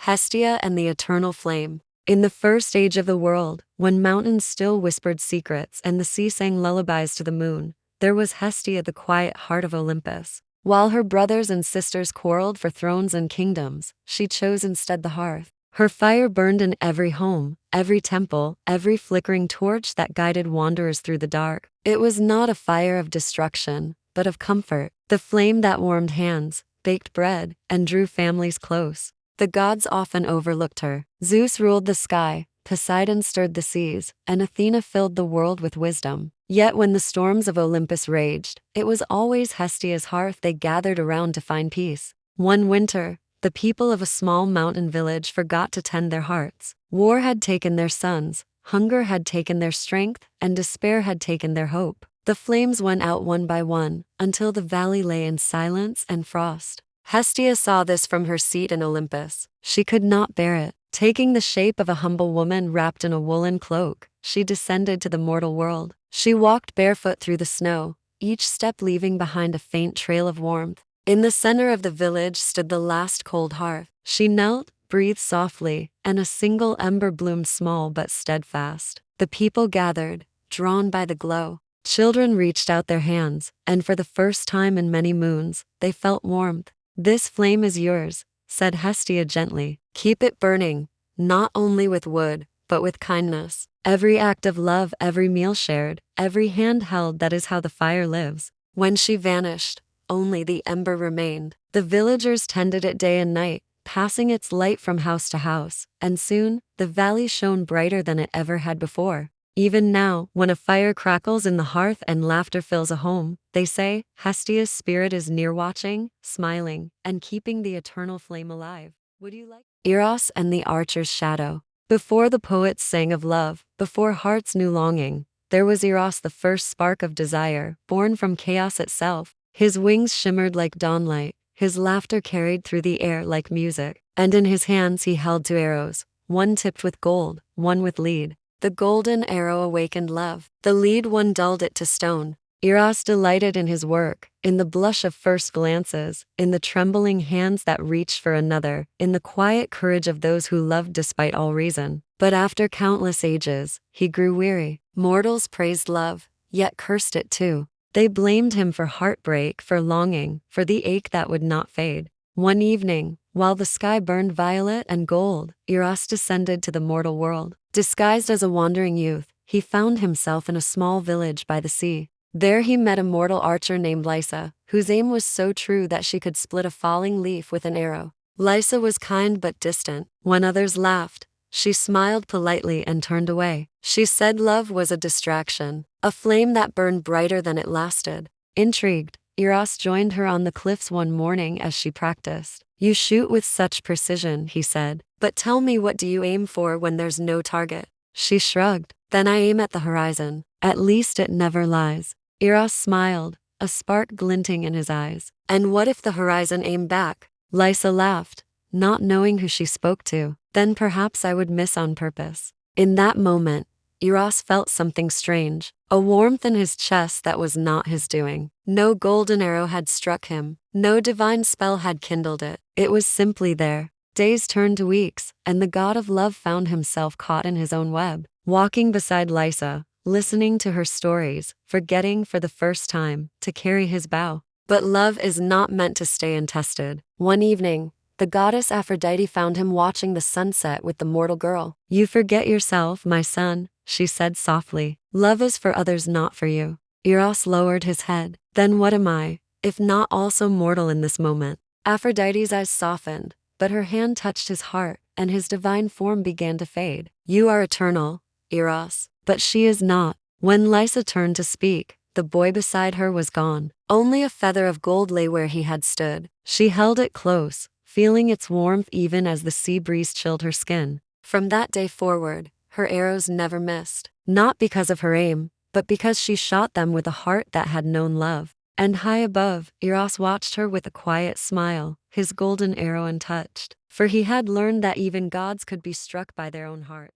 Hestia and the Eternal Flame. In the first age of the world, when mountains still whispered secrets and the sea sang lullabies to the moon, there was Hestia, the quiet heart of Olympus. While her brothers and sisters quarreled for thrones and kingdoms, she chose instead the hearth. Her fire burned in every home, every temple, every flickering torch that guided wanderers through the dark. It was not a fire of destruction, but of comfort, the flame that warmed hands, baked bread, and drew families close. The gods often overlooked her. Zeus ruled the sky, Poseidon stirred the seas, and Athena filled the world with wisdom. Yet when the storms of Olympus raged, it was always Hestia's hearth they gathered around to find peace. One winter, the people of a small mountain village forgot to tend their hearts. War had taken their sons, hunger had taken their strength, and despair had taken their hope. The flames went out one by one, until the valley lay in silence and frost. Hestia saw this from her seat in Olympus. She could not bear it. Taking the shape of a humble woman wrapped in a woolen cloak, she descended to the mortal world. She walked barefoot through the snow, each step leaving behind a faint trail of warmth. In the center of the village stood the last cold hearth. She knelt, breathed softly, and a single ember bloomed small but steadfast. The people gathered, drawn by the glow. Children reached out their hands, and for the first time in many moons, they felt warmth. "This flame is yours," said Hestia gently. "Keep it burning, not only with wood, but with kindness. Every act of love, every meal shared, every hand held, that is how the fire lives." When she vanished, only the ember remained. The villagers tended it day and night, passing its light from house to house, and soon, the valley shone brighter than it ever had before. Even now, when a fire crackles in the hearth and laughter fills a home, they say, Hestia's spirit is near, watching, smiling, and keeping the eternal flame alive. Would you like Eros and the Archer's Shadow? Before the poets sang of love, before hearts knew longing, there was Eros, the first spark of desire, born from chaos itself. His wings shimmered like dawnlight, his laughter carried through the air like music, and in his hands he held two arrows, one tipped with gold, one with lead. The golden arrow awakened love, the lead one dulled it to stone. Eros delighted in his work, in the blush of first glances, in the trembling hands that reached for another, in the quiet courage of those who loved despite all reason. But after countless ages, he grew weary. Mortals praised love, yet cursed it too. They blamed him for heartbreak, for longing, for the ache that would not fade. One evening, while the sky burned violet and gold, Eros descended to the mortal world. Disguised as a wandering youth, he found himself in a small village by the sea. There he met a mortal archer named Lysa, whose aim was so true that she could split a falling leaf with an arrow. Lysa was kind but distant. When others laughed, she smiled politely and turned away. She said love was a distraction, a flame that burned brighter than it lasted. Intrigued, Eros joined her on the cliffs one morning as she practiced. "You shoot with such precision," he said, "but tell me, what do you aim for when there's no target?" She shrugged. "Then I aim at the horizon. At least it never lies." Eros smiled, a spark glinting in his eyes. "And what if the horizon aimed back?" Lysa laughed, not knowing who she spoke to. "Then perhaps I would miss on purpose." In that moment, Eros felt something strange, a warmth in his chest that was not his doing. No golden arrow had struck him, no divine spell had kindled it. It was simply there. Days turned to weeks, and the god of love found himself caught in his own web, walking beside Lysa, listening to her stories, forgetting for the first time to carry his bow. But love is not meant to stay untested. One evening, the goddess Aphrodite found him watching the sunset with the mortal girl. "You forget yourself, my son," she said softly. "Love is for others, not for you." Eros lowered his head. "Then what am I, if not also mortal in this moment?" Aphrodite's eyes softened, but her hand touched his heart, and his divine form began to fade. "You are eternal, Eros, but she is not." When Lysa turned to speak, the boy beside her was gone. Only a feather of gold lay where he had stood. She held it close, feeling its warmth even as the sea breeze chilled her skin. From that day forward, her arrows never missed. Not because of her aim, but because she shot them with a heart that had known love. And high above, Eros watched her with a quiet smile, his golden arrow untouched. For he had learned that even gods could be struck by their own hearts.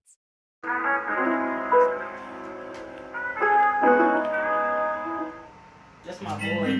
Just my boy.